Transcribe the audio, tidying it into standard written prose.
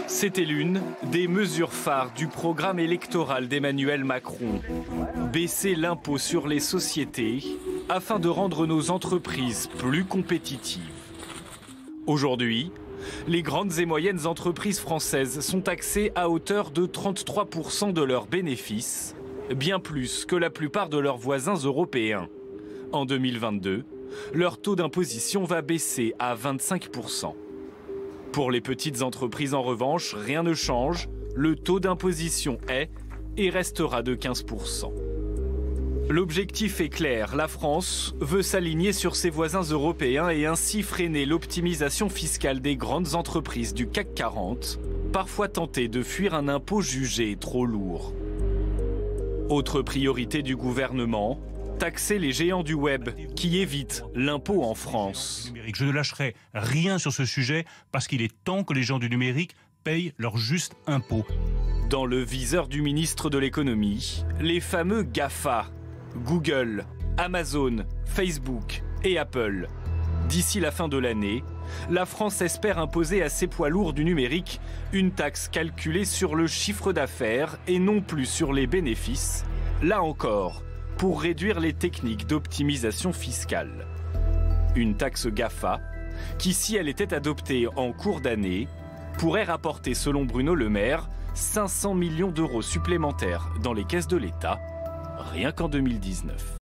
C'était l'une des mesures phares du programme électoral d'Emmanuel Macron. Baisser l'impôt sur les sociétés afin de rendre nos entreprises plus compétitives. Aujourd'hui, les grandes et moyennes entreprises françaises sont taxées à hauteur de 33% de leurs bénéfices, bien plus que la plupart de leurs voisins européens. En 2022, leur taux d'imposition va baisser à 25%. Pour les petites entreprises, en revanche, rien ne change. Le taux d'imposition est et restera de 15%. L'objectif est clair, la France veut s'aligner sur ses voisins européens et ainsi freiner l'optimisation fiscale des grandes entreprises du CAC 40, parfois tentées de fuir un impôt jugé trop lourd. Autre priorité du gouvernement, taxer les géants du web qui évitent l'impôt en France. Je ne lâcherai rien sur ce sujet parce qu'il est temps que les gens du numérique payent leur juste impôt. Dans le viseur du ministre de l'économie, les fameux GAFA, Google, Amazon, Facebook et Apple. D'ici la fin de l'année, la France espère imposer à ces poids lourds du numérique une taxe calculée sur le chiffre d'affaires et non plus sur les bénéfices, là encore, pour réduire les techniques d'optimisation fiscale. Une taxe GAFA qui, si elle était adoptée en cours d'année, pourrait rapporter, selon Bruno Le Maire, 500 millions d'euros supplémentaires dans les caisses de l'État, rien qu'en 2019.